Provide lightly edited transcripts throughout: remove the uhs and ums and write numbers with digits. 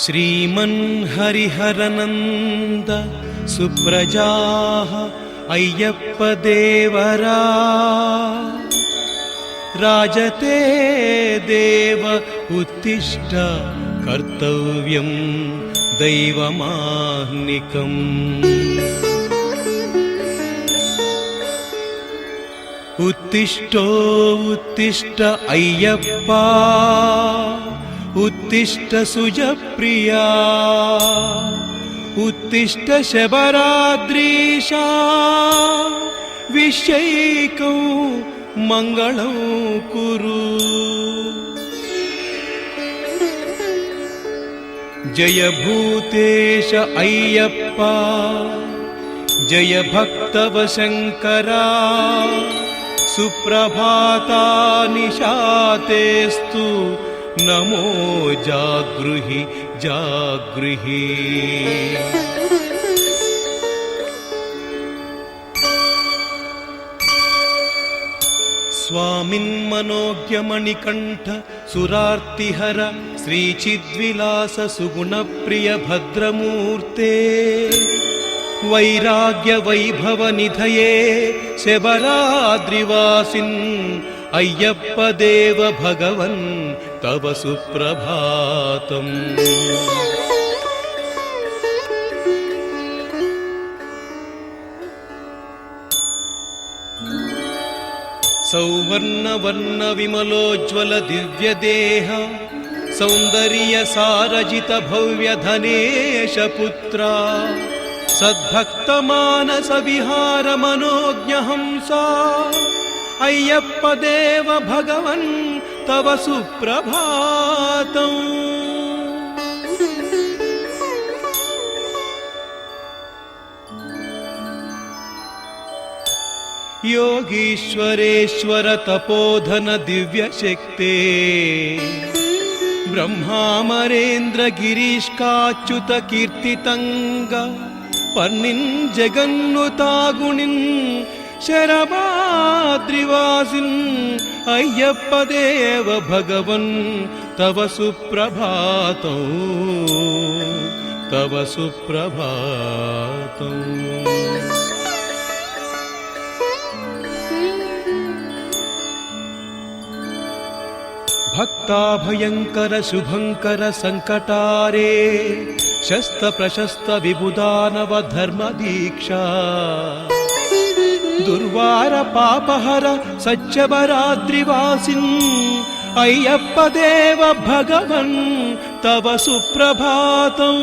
ಶ್ರೀಮನ್ ಹರಿಹರನಂದ ಸುಪ್ರಜಾಃ ಅಯ್ಯಪ್ಪ ದೇವರ ರಾಜತೆ ದೇವ ಉತ್ತಿಷ್ಠ ಕರ್ತವ್ಯಂ ದೈವಮಾಹ್ನಿಕಂ. ಉತ್ತಿಷ್ಟೋ ಉತ್ತಿಷ್ಟ ಅಯ್ಯಪ್ಪ ಉತ್ತಿಷ್ಟ ಸುಜಪ್ರಿಯಾ ಉತ್ತಿಷ್ಟ ಶಬರಾದ್ರೀಶಾ ವಿಶ್ವೈಕಂ ಮಂಗಳಂ ಕುರು. ಜಯ ಭೂತೇಶ ಅಯ್ಯಪ್ಪ ಜಯ ಭಕ್ತವಶಂಕರ ಸುಪ್ರಭಾತಾ ನಿಶಾತೇಸ್ತು ನಮೋ ಜಾಗೃಹಿ ಜಾಗೃಹಿ. ಸ್ವಾಮಿನ್ ಮನೋಜ್ಞಮಣಿಕಂಠ ಸುರಾರ್ತಿಹರ ಶ್ರೀಚಿದ್ವಿಲಾಸ ಸುಗುಣಪ್ರಿಯ ಭದ್ರಮೂರ್ತೆ ವೈರಾಗ್ಯ ವೈಭವ ನಿಧಯೇ ಶಬರಾದ್ರಿವಾಸಿನ್ ಅಯ್ಯಪ್ಪ ದೇವ ಭಗವನ್ ತವ ಸುಪ್ರಭಾತಂ. ಸೌವರ್ಣ ವರ್ಣ ವಿಮಲೋಜ್ವಲ ದಿವ್ಯ ದೇಹ ಸೌಂದರ್ಯ ಸಾರಜಿತ ಭವ್ಯ ಧನೇಶ ಪುತ್ರ ಸದ್ಭಕ್ತ ಮಾನಸ ವಿಹಾರ ಮನೋಜ್ಞ ಹಂಸ ಅಯ್ಯಪ್ಪ ದೇವ ಭಗವನ್ ತವ ಸುಪ್ರಭಾತಂ. ಯೋಗೀಶ್ವರೇಶ್ವರ ತಪೋಧನ ದಿವ್ಯ ಶಕ್ತೆ ಬ್ರಹ್ಮಾಮರೇಂದ್ರ ಗಿರೀಶ್ಕಾಚ್ಯುತ ಕೀರ್ತಿತಂಗ ಪರ್ಣಿನ್ ಜಗನ್ನುತಾಗುಣಿನ್ ಶರಮಾದ್ರಿವಾಸಿನ್ ಅಯ್ಯಪ್ಪ ದೇವ ಭಗವನ್ ತವ ಸುಪ್ರಭಾತಂ ತವ ಸುಪ್ರಭಾತಂ. ಭಕ್ತಾಭಯಂಕರ ಶುಭಂಕರ ಸಂಕಟಾರೇ ಶಸ್ತ ಪ್ರಶಸ್ತ ವಿಬುಧಾನವ ಧರ್ಮ ದೀಕ್ಷಾ ದುರ್ವಾರ ಪಾಪಹರ ಸಚ್ಚಬರಾದ್ರಿವಾಸಿನ್ ಅಯ್ಯಪ್ಪ ದೇವ ಭಗವನ್ ತವ ಸುಪ್ರಭಾತಂ.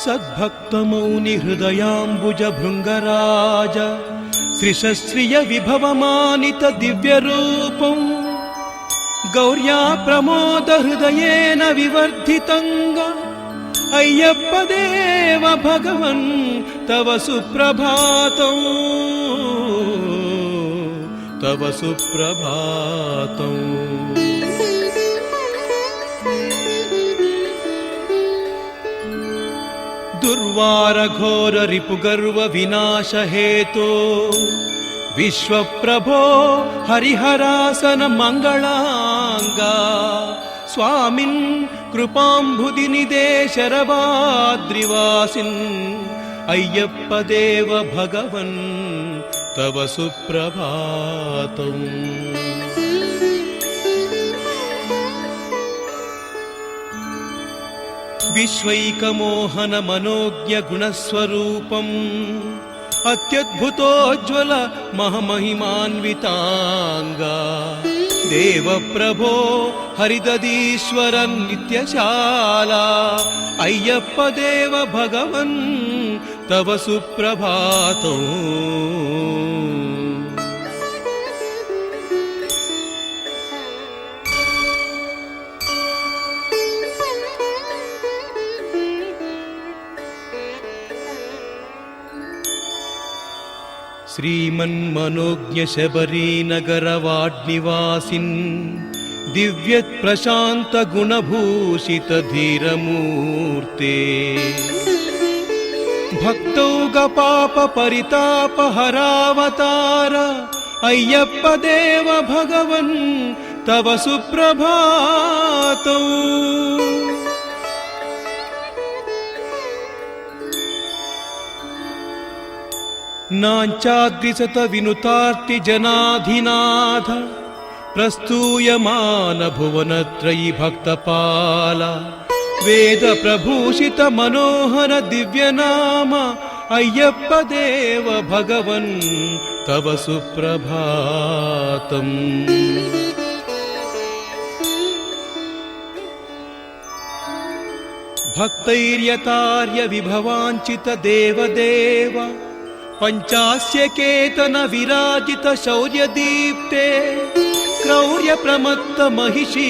ಸದ್ಭಕ್ತ ಮೌನಿ ಹೃದಯಾಂಬುಜ ಭೃಂಗರಾಜ ಶ್ರೀಶಸ್ತ್ರಿಯ ವಿಭವಮಾನಿತ ದಿವ್ಯ ರೂಪಂ ಗೌರ್ಯಾ ಪ್ರಮೋದ ಹೃದಯೇನ ವಿವರ್ಧಿತಂಗ ಅಯ್ಯಪ್ಪ ದೇವ ಭಗವನ್ ತವ ಸುಪ್ರಭಾತಂ ತವ ಸುಪ್ರಭಾತಂ. ದುರ್ವಾರ ಘೋರ ರಿಪುಗರ್ವ ವಿನಾಶ ಹೇತೋ ವಿಶ್ವಪ್ರಭೋ ಹರಿಹರಾಸನ ಮಂಗಳಾಂಗ ಸ್ವಾಮಿನ್ ಕೃಪಾಂಬುಧಿ ನಿಧೇ ಶರಭಾದ್ರಿವಾಸಿನ್ ಅಯ್ಯಪ್ಪ ದೇವ ಭಗವನ್ ತವ ಸುಪ್ರಭಾತಂ. ವಿಶ್ವೈಕಮೋಹನ ಮನೋಜ್ಞ ಗುಣಸ್ವರೂಪಂ ಅತ್ಯದ್ಭುತೋಜ್ವಲ ಮಹಮಹಿಮಾನ್ವಿತಾಂಗ ದೇವಪ್ರಭೋ ಹರಿದದೀಶ್ವರನ್ ನಿತ್ಯಶಾಲಾ ಅಯ್ಯಪ್ಪ ದೇವ ಭಗವನ್ ತವ ಸುಪ್ರಭಾತಂ. ಶ್ರೀಮನ್ಮನೋಜ್ಞ ಶಬರೀನಗರ ವಾಡ್ನಿವಾಸಿನ್ ದಿವ್ಯತ್ ಪ್ರಶಾಂತ ಗುಣಭೂಷಿತ ಧೀರಮೂರ್ತೆ ಭಕ್ತೌಗ ಪಾಪ ಪರಿತಾಪ ಹರಾವತಾರ ಅಯ್ಯಪ್ಪ ದೇವ ಭಗವನ್ तव सुप्रभातम् नाञ्चाद्रिसत विनुतार्ति जनाधिनाथ प्रस्तूयमान भुवनत्रयी भक्तपाल वेद प्रभूषित मनोहर दिव्यनाम अय्यप्प देव भगवन् तव सुप्रभातम् भक्तैर्यतार्य विभवाञ्चित देवदेव पंचास्य केतन विराजित शौर्य दीप्ते क्रौर्य प्रमत्त महिषी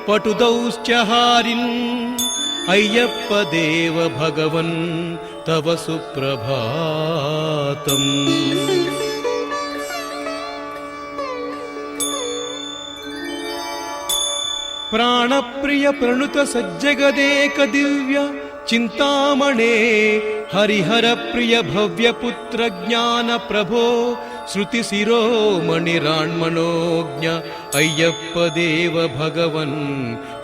पटुदौश्चहारिन् अय्यप्प देव भगवन् तव सुप्रभातम् प्राणप्रिय प्रणुत सज्जगदेक दिव्य चिंतामणे हरिहर प्रिय भव्य पुत्र ज्ञान प्रभो श्रुति शिरोमणिराण्मनोज्ञ अय्यप्प देव भगवन्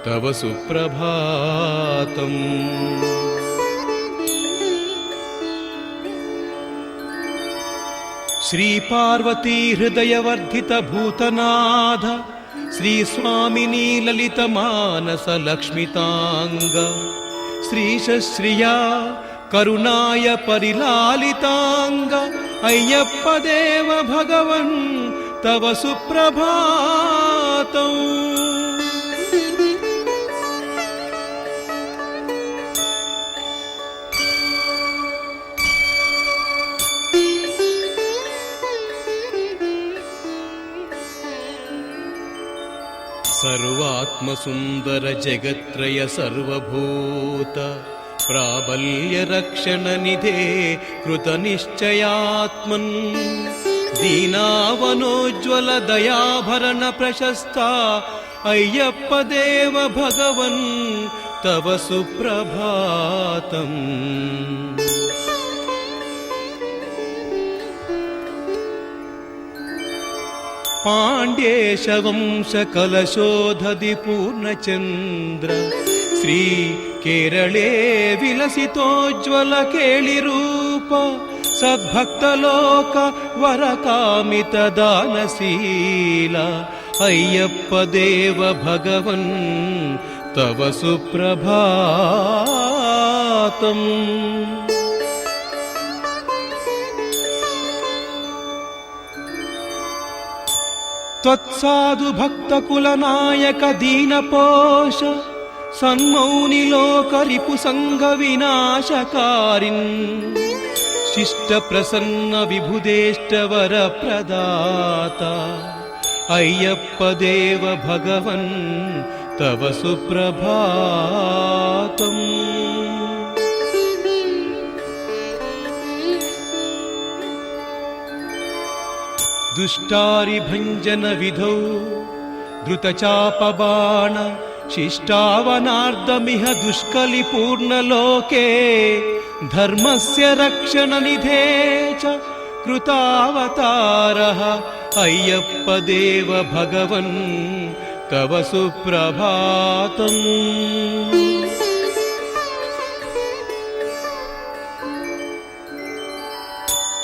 तव सुप्रभातम् श्री पार्वती हृदय वर्धित भूतनाथ श्री स्वामिनी ललित मानस लक्ष्मितांग श्रीश्रिया करुणाय परिलालितांग अय्यप्प देव भगवन् तव सुप्रभातम् सर्वात्म सुंदर जगत्त्रय सर्वभूत प्राबल्य रक्षण निधे कृत निश्चयात्मन् दीनावनोज्वल दयाभरण प्रशस्ता अय्यप्प देव भगवन् तव सुप्रभातम् पाण्ड्येश वंश कलशोधि पूर्णचंद्र श्री केरले विलसितोज्ज्वल केलिरूप सद्भक्तलोक वरकामित दानशील अय्यप्प देव भगवन् तव सुप्रभातम् त्वत्साधु भक्त कुलनायक दीनपोष सन्मौनि लोक रिपुसंग विनाशकारिन् शिष्ट प्रसन्न विभुदेष्ट वर प्रदाता अय्यप्प देव भगवन् तव सुप्रभातम् दुष्टारि भंजन विधौ द्रुतचापबाण शिष्टावनार्दमिह दुष्कलि पूर्णलोके धर्मस्य रक्षण निधे च कृतावतारः अय्यप्प देव भगवन् तव सुप्रभातम्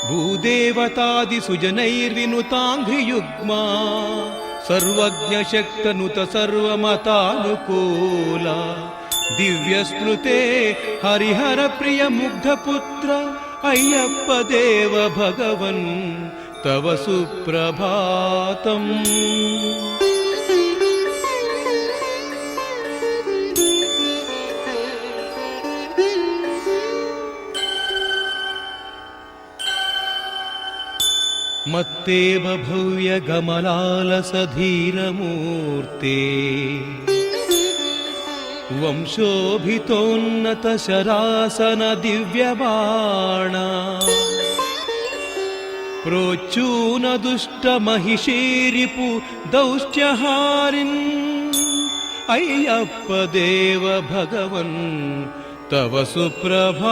भूदेवतादि सुजनैर्विनुताङ्घ्रियुग्मा सर्वज्ञ शक्तनुत सर्वमतानुकूला दिव्यस्मृते हरिहर प्रिय मुग्धपुत्र अय्यप्प देव भगवन् तव सुप्रभातम् मत्तेव भव्य गमलालसधीरमूर्ते वंशोभितोन्नत शरासन दिव्यबाणा प्रोच्चून दुष्ट महिषीरिपु दौष्ट्यहारिन् अय्यप्प देव भगवन् तव सुप्रभातम्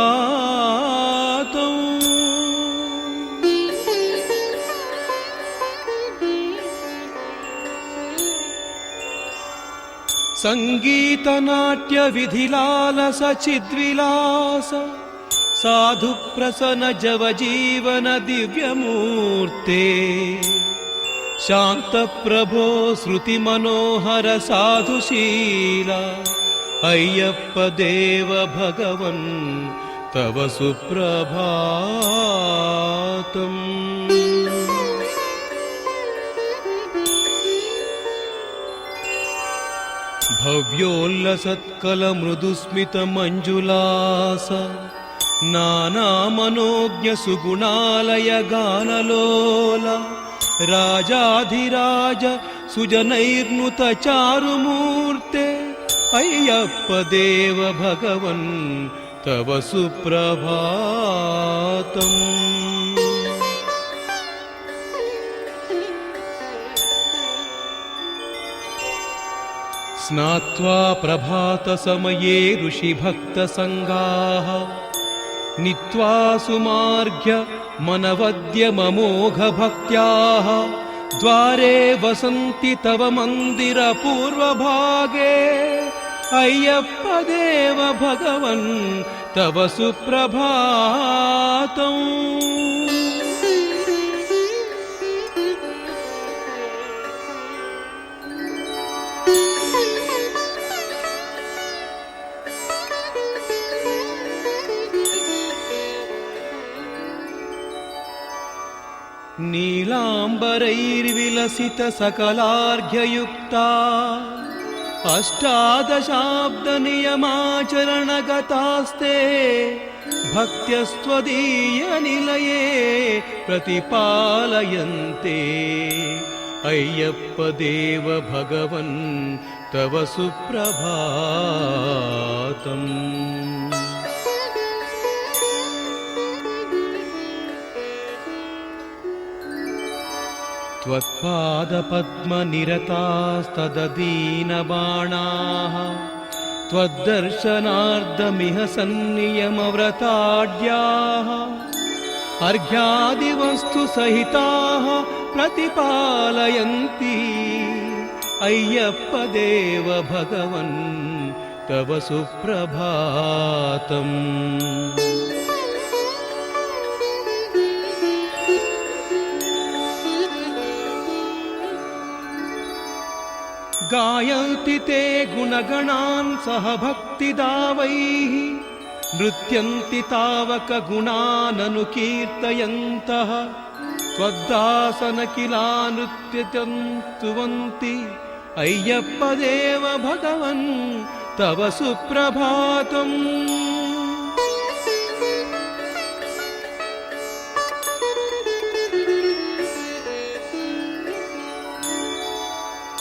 ಸಂಗೀತನಾಟ್ಯ ವಿಧಿಲಾಲಸ ಚಿದ್ವಿಲಾಸ ಸಾಧು ಪ್ರಸನ್ನ ಜವ ಜೀವನ ದಿವ್ಯಮೂರ್ತೆ ಶಾಂತ ಪ್ರಭೋ ಶ್ರುತಿ ಮನೋಹರ ಸಾಧುಶೀಲ ಅಯ್ಯಪ್ಪ ದೇವ ಭಗವನ್ ತವ ಸುಪ್ರಭಾತಂ. ಭವ್ಯೋಲ್ಲಸತ್ಕಲ ಮೃದುಸ್ಮಿತ ಮಂಜುಲಾಸ ನಾನಾ ಮನೋಜ್ಞ ಸುಗುಣಾಲಯ ಗಾನಲೋಲ ರಾಜಾಧಿರಾಜ ಸುಜನೈರ್ನುತ ಚಾರುಮೂರ್ತೆ ಅಯ್ಯಪ್ಪ ದೇವ ಭಗವನ್ ತವ ಸುಪ್ರಭಾತಂ. ಸ್ನಾತ್ವಾ ಪ್ರಭಾತ ಸಮಯೇ ಋಷಿ ಭಕ್ತ ಸಂಗಾಃ ನಿತ್ವಾ ಸುಮಾರ್ಘ್ಯ ಮನವದ್ಯ ಮಮೋಘ ಭಕ್ತ್ಯಾಃ ದ್ವಾರೇ ವಸಂತಿ ತವ ಮಂದಿರ ಪೂರ್ವಭಾಗೇ ಅಯ್ಯಪ್ಪ ದೇವ ಭಗವನ್ ತವ ಸುಪ್ರಭಾತಂ. ನೀಲಾಂಬರೈರ್ವಿಲಸಿತ ಸಕಲಾರ್ಘ್ಯಯುಕ್ತಾ ಅಷ್ಟಾದಶಾಬ್ದ ನಿಯಮಾಚರಣಗತಾಸ್ತೆ ಭಕ್ತ್ಯಸ್ತ್ವದೀಯ ನಿಲಯೇ ಪ್ರತಿಪಾಲಯಂತೆ ಅಯ್ಯಪ್ಪ ದೇವ ಭಗವನ್ ತವ ಸುಪ್ರಭಾತಂ. त्वत्पादपद्मनिरतास्तददीनबाणाः त्वद्दर्शनार्धमिह सन्नियमव्रताढ्याः अर्घ्यादिवस्तुसहिताः प्रतिपालयन्ति अय्यप्प देव भगवन् तव सुप्रभातम्. गायन्ति ते गुणगणान् सह भक्तिदावैः नृत्यन्ति तावक गुणाननुकीर्तयन्तः त्वद्दासन किला नृत्यन्तुवन्ति अय्यप्प देव भगवन् तव सुप्रभातम्.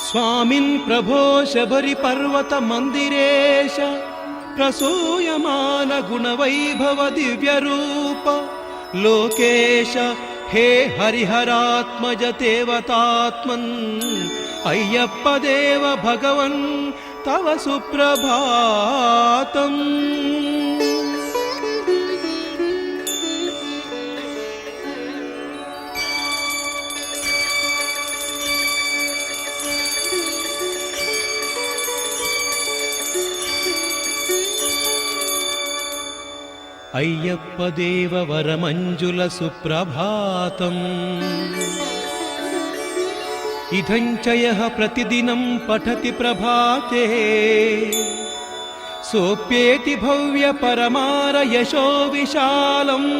स्वामिन् प्रभो शबरि पर्वत मंदिरेश प्रसूयमान गुणवैभव दिव्यरूप लोकेश हे हरिहरात्मज देवतात्मन् अय्यप्प देव भगवन् तव सुप्रभातम्. अय्यप्प देव वरमञ्जुल सुप्रभातम्. इदं च यः प्रतिदिनं पठति प्रभाते सोऽप्येति भव्य परमार यशो विशालम्.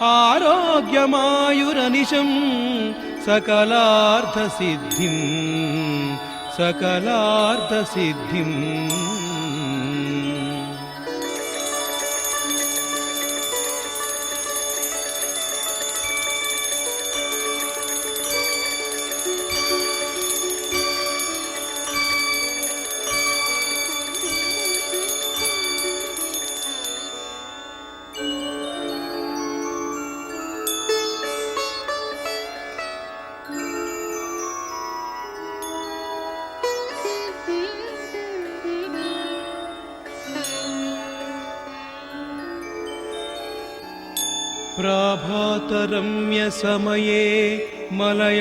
आरोग्यमायुरनिशं सकलार्थसिद्धिम्. प्रभातरम्य समये मलयाचलस्ताः